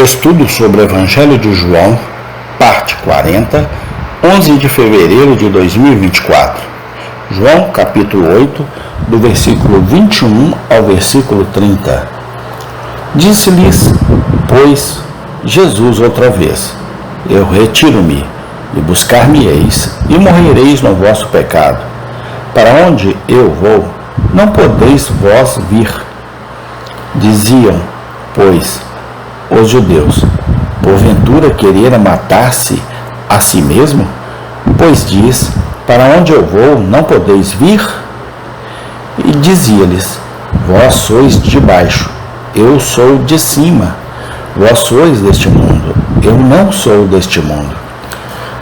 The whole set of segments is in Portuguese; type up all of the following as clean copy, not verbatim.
Estudo sobre o Evangelho de João, parte 40, 11 de fevereiro de 2024. João, capítulo 8, do versículo 21 ao versículo 30. Disse-lhes, pois, Jesus outra vez: Eu retiro-me, e buscar-me-eis, e morrereis no vosso pecado. Para onde eu vou, não podeis vós vir. Diziam, pois, os judeus: porventura querera matar-se a si mesmo? Pois diz: para onde eu vou, não podeis vir? E dizia-lhes: vós sois de baixo, eu sou de cima. Vós sois deste mundo, eu não sou deste mundo.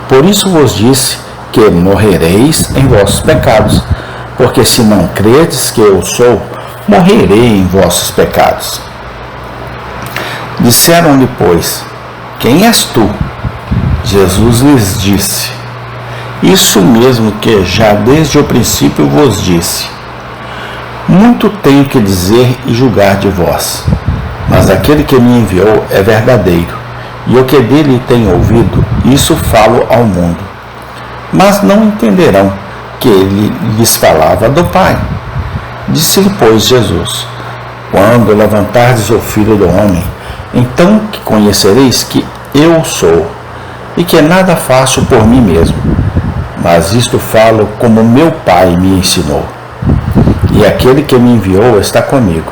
Por isso vos disse que morrereis em vossos pecados, porque se não credes que eu sou, morrerei em vossos pecados. Disseram-lhe, pois: quem és tu? Jesus lhes disse: isso mesmo que já desde o princípio vos disse. Muito tenho que dizer e julgar de vós, mas aquele que me enviou é verdadeiro, e o que dele tenho ouvido, isso falo ao mundo. Mas não entenderão que ele lhes falava do Pai. Disse-lhe, pois, Jesus: quando levantardes o Filho do Homem, então que conhecereis que eu sou, e que nada faço por mim mesmo, mas isto falo como meu Pai me ensinou. E aquele que me enviou está comigo.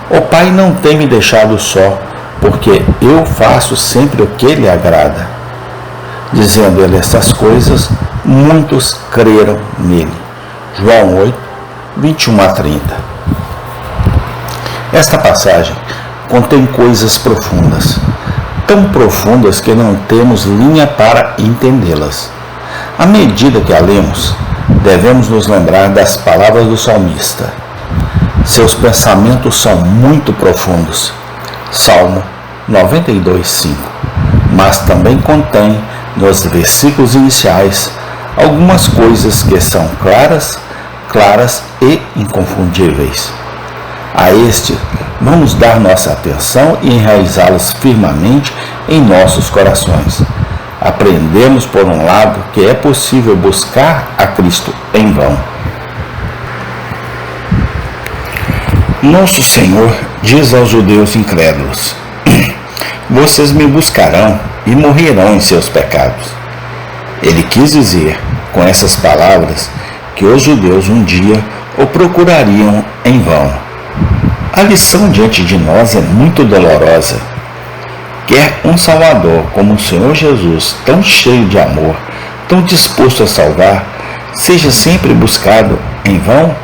O Pai não tem me deixado só, porque eu faço sempre o que lhe agrada. Dizendo ele estas coisas, muitos creram nele. João 8, 21 a 30. Esta passagem contém coisas profundas, tão profundas que não temos linha para entendê-las. À medida que a lemos, devemos nos lembrar das palavras do salmista. Seus pensamentos são muito profundos. Salmo 92, 5. Mas também contém, nos versículos iniciais, algumas coisas que são claras e inconfundíveis. A este vamos dar nossa atenção e enraizá-los firmemente em nossos corações. Aprendemos, por um lado, que é possível buscar a Cristo em vão. Nosso Senhor diz aos judeus incrédulos: vocês me buscarão e morrerão em seus pecados. Ele quis dizer, com essas palavras, que os judeus um dia o procurariam em vão. A lição diante de nós é muito dolorosa. Quer um Salvador como o Senhor Jesus, tão cheio de amor, tão disposto a salvar, seja sempre buscado em vão?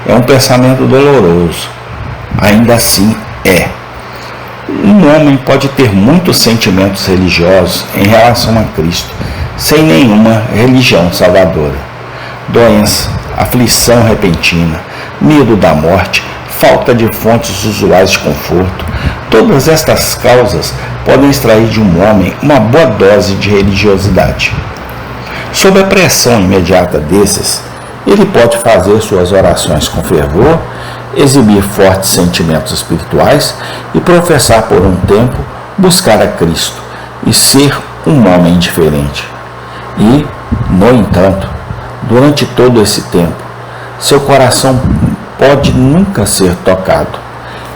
É um pensamento doloroso. Ainda assim é. Um homem pode ter muitos sentimentos religiosos em relação a Cristo, sem nenhuma religião salvadora. Doença, aflição repentina, medo da morte, falta de fontes usuais de conforto, todas estas causas podem extrair de um homem uma boa dose de religiosidade. Sob a pressão imediata desses, ele pode fazer suas orações com fervor, exibir fortes sentimentos espirituais e professar por um tempo buscar a Cristo e ser um homem diferente. E, no entanto, durante todo esse tempo, seu coração pode nunca ser tocado.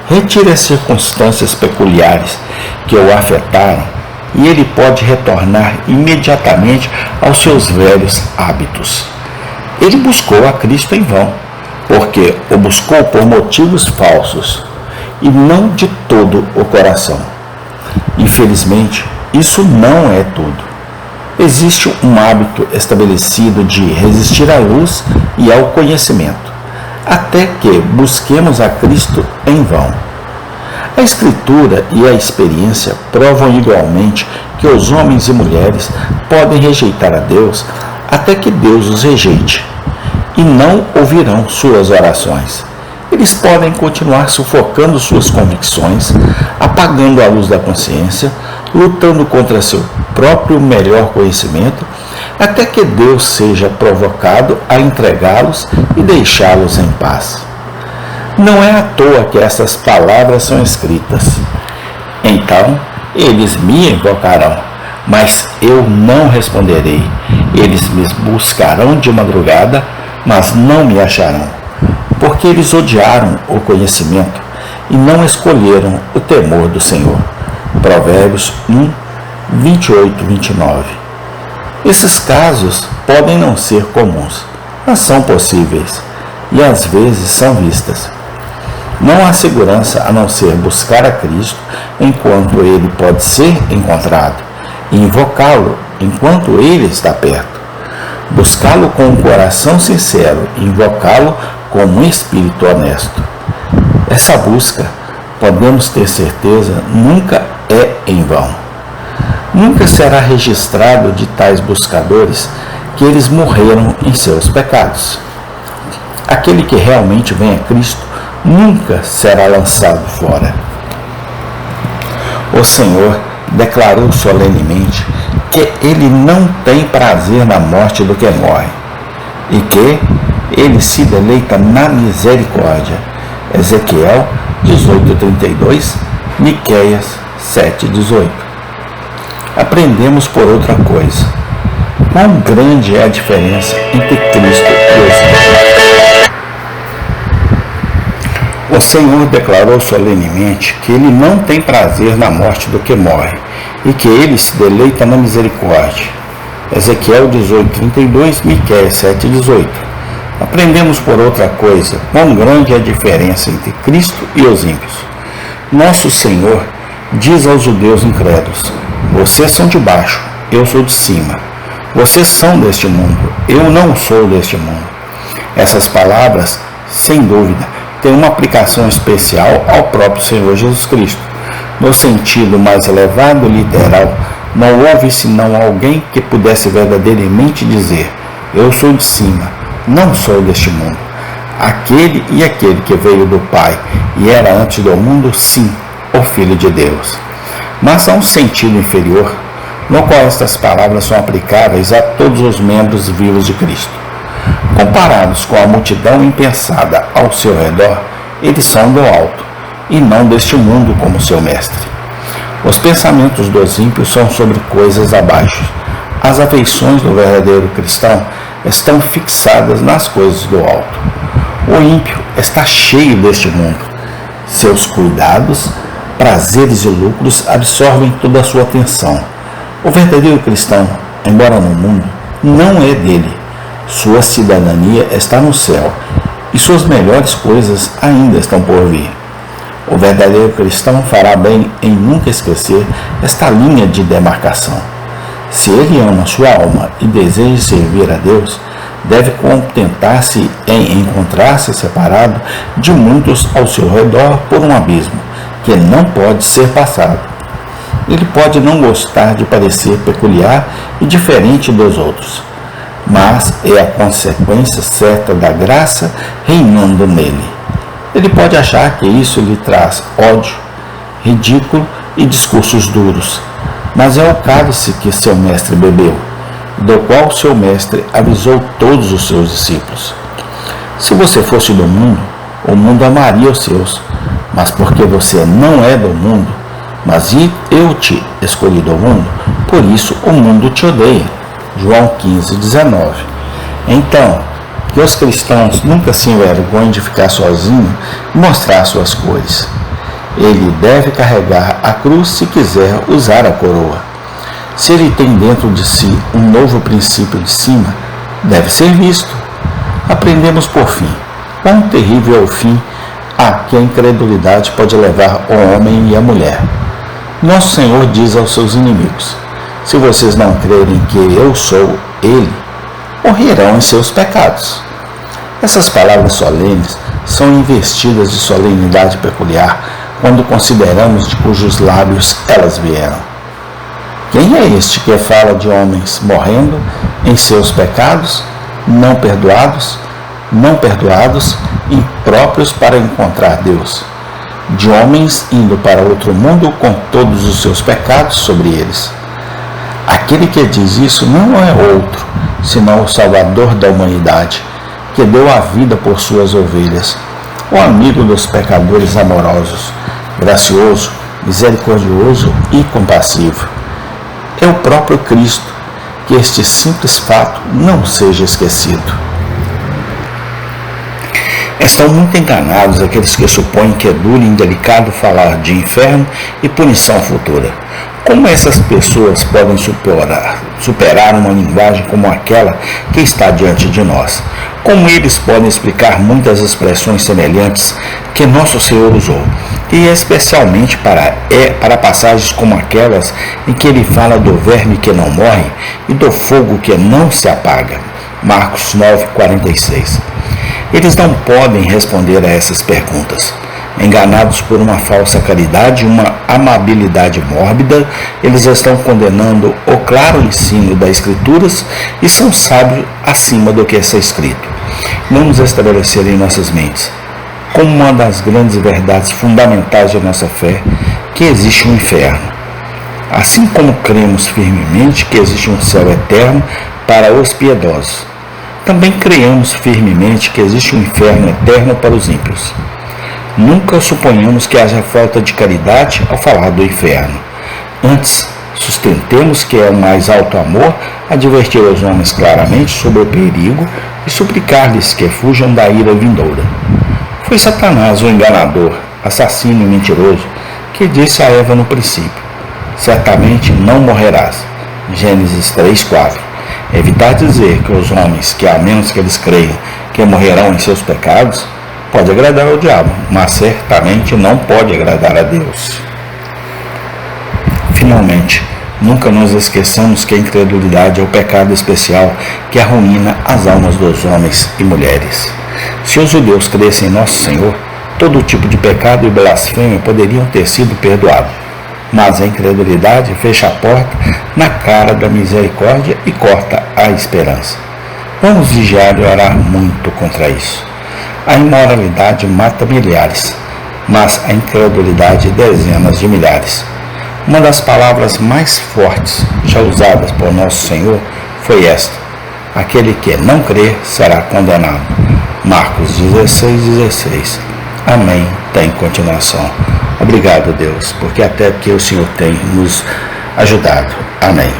Retire as circunstâncias peculiares que o afetaram e ele pode retornar imediatamente aos seus velhos hábitos. Ele buscou a Cristo em vão, porque o buscou por motivos falsos e não de todo o coração. Infelizmente, isso não é tudo. Existe um hábito estabelecido de resistir à luz e ao conhecimento, até que busquemos a Cristo em vão. A Escritura e a experiência provam igualmente que os homens e mulheres podem rejeitar a Deus até que Deus os rejeite, e não ouvirão suas orações. Eles podem continuar sufocando suas convicções, apagando a luz da consciência, lutando contra seu próprio melhor conhecimento, até que Deus seja provocado a entregá-los e deixá-los em paz. Não é à toa que essas palavras são escritas. Então, Eles me invocarão, mas eu não responderei. Eles me buscarão de madrugada, mas não me acharão, porque eles odiaram o conhecimento e não escolheram o temor do Senhor. Provérbios 1, 28, 29. Esses casos podem não ser comuns, mas são possíveis e às vezes são vistas. Não há segurança a não ser buscar a Cristo enquanto Ele pode ser encontrado e invocá-lo enquanto Ele está perto. Buscá-lo com um coração sincero e invocá-lo com um espírito honesto. Essa busca, podemos ter certeza, nunca é em vão. Nunca será registrado de tais buscadores que eles morreram em seus pecados. Aquele que realmente vem a Cristo nunca será lançado fora. O Senhor declarou solenemente que Ele não tem prazer na morte do que morre, e que Ele se deleita na misericórdia. Ezequiel 18:32, Miqueias 7:18. Aprendemos por outra coisa. Quão grande é a diferença entre Cristo e os homens. O Senhor declarou solenemente que Ele não tem prazer na morte do que morre, e que Ele se deleita na misericórdia. Ezequiel 18:32, Miqueias 7:18. Aprendemos por outra coisa, quão grande é a diferença entre Cristo e os ímpios. Nosso Senhor diz aos judeus incrédulos: vocês são de baixo, eu sou de cima. Vocês são deste mundo, eu não sou deste mundo. Essas palavras, sem dúvida, têm uma aplicação especial ao próprio Senhor Jesus Cristo. No sentido mais elevado e literal, não houve senão alguém que pudesse verdadeiramente dizer: eu sou de cima, não sou deste mundo. Aquele que veio do Pai e era antes do mundo, sim, o Filho de Deus. Mas há um sentido inferior, no qual estas palavras são aplicáveis a todos os membros vivos de Cristo. Comparados com a multidão impensada ao seu redor, eles são do alto, e não deste mundo como seu mestre. Os pensamentos dos ímpios são sobre coisas abaixo. As afeições do verdadeiro cristão estão fixadas nas coisas do alto. O ímpio está cheio deste mundo. Seus cuidados, prazeres e lucros absorvem toda a sua atenção. O verdadeiro cristão, embora no mundo, não é dele. Sua cidadania está no céu e suas melhores coisas ainda estão por vir. O verdadeiro cristão fará bem em nunca esquecer esta linha de demarcação. Se ele ama sua alma e deseja servir a Deus, deve contentar-se em encontrar-se separado de muitos ao seu redor por um abismo que não pode ser passado. Ele pode não gostar de parecer peculiar e diferente dos outros, mas é a consequência certa da graça reinando nele. Ele pode achar que isso lhe traz ódio, ridículo e discursos duros, mas é o cálice que seu mestre bebeu, do qual seu mestre avisou todos os seus discípulos. Se você fosse do mundo, o mundo amaria os seus, mas porque você não é do mundo, mas eu te escolhi do mundo, por isso o mundo te odeia. João 15:19. Então, que os cristãos nunca se envergonhem de ficar sozinhos e mostrar suas cores. Ele deve carregar a cruz se quiser usar a coroa. Se ele tem dentro de si um novo princípio de cima, deve ser visto. Aprendemos por fim, quão terrível é o fim a que a incredulidade pode levar o homem e a mulher. Nosso Senhor diz aos seus inimigos: se vocês não crerem que eu sou Ele, morrerão em seus pecados. Essas palavras solenes são investidas de solenidade peculiar quando consideramos de cujos lábios elas vieram. Quem é este que fala de homens morrendo em seus pecados, não perdoados, impróprios para encontrar Deus? De homens indo para outro mundo com todos os seus pecados sobre eles. Aquele que diz isso não é outro, senão o Salvador da humanidade, que deu a vida por suas ovelhas, o amigo dos pecadores amorosos, gracioso, misericordioso e compassivo. É o próprio Cristo, que este simples fato não seja esquecido. Estão muito enganados aqueles que supõem que é duro e indelicado falar de inferno e punição futura. Como essas pessoas podem superar uma linguagem como aquela que está diante de nós? Como eles podem explicar muitas expressões semelhantes que nosso Senhor usou? E especialmente para passagens como aquelas em que ele fala do verme que não morre e do fogo que não se apaga. Marcos 9:46. Eles não podem responder a essas perguntas. Enganados por uma falsa caridade e uma amabilidade mórbida, eles estão condenando o claro ensino das Escrituras e são sábios acima do que está escrito. Vamos estabelecer em nossas mentes, como uma das grandes verdades fundamentais de nossa fé, que existe um inferno. Assim como cremos firmemente que existe um céu eterno para os piedosos, também creamos firmemente que existe um inferno eterno para os ímpios. Nunca suponhamos que haja falta de caridade ao falar do inferno. Antes, sustentemos que é o mais alto amor advertir os homens claramente sobre o perigo e suplicar-lhes que fujam da ira vindoura. Foi Satanás, o enganador, assassino e mentiroso, que disse a Eva no princípio: certamente não morrerás. Gênesis 3:4. Evitar dizer que os homens, que a menos que eles creiam que morrerão em seus pecados, pode agradar ao diabo, mas certamente não pode agradar a Deus. Finalmente, nunca nos esqueçamos que a incredulidade é o pecado especial que arruína as almas dos homens e mulheres. Se os judeus crescem em Nosso Senhor, todo tipo de pecado e blasfêmia poderiam ter sido perdoados. Mas a incredulidade fecha a porta na cara da misericórdia e corta a esperança. Vamos vigiar e orar muito contra isso. A imoralidade mata milhares, mas a incredulidade dezenas de milhares. Uma das palavras mais fortes já usadas por Nosso Senhor foi esta: aquele que não crer será condenado. Marcos 16:16. Amém. Tem continuação. Obrigado, Deus, porque até que o Senhor tem nos ajudado. Amém.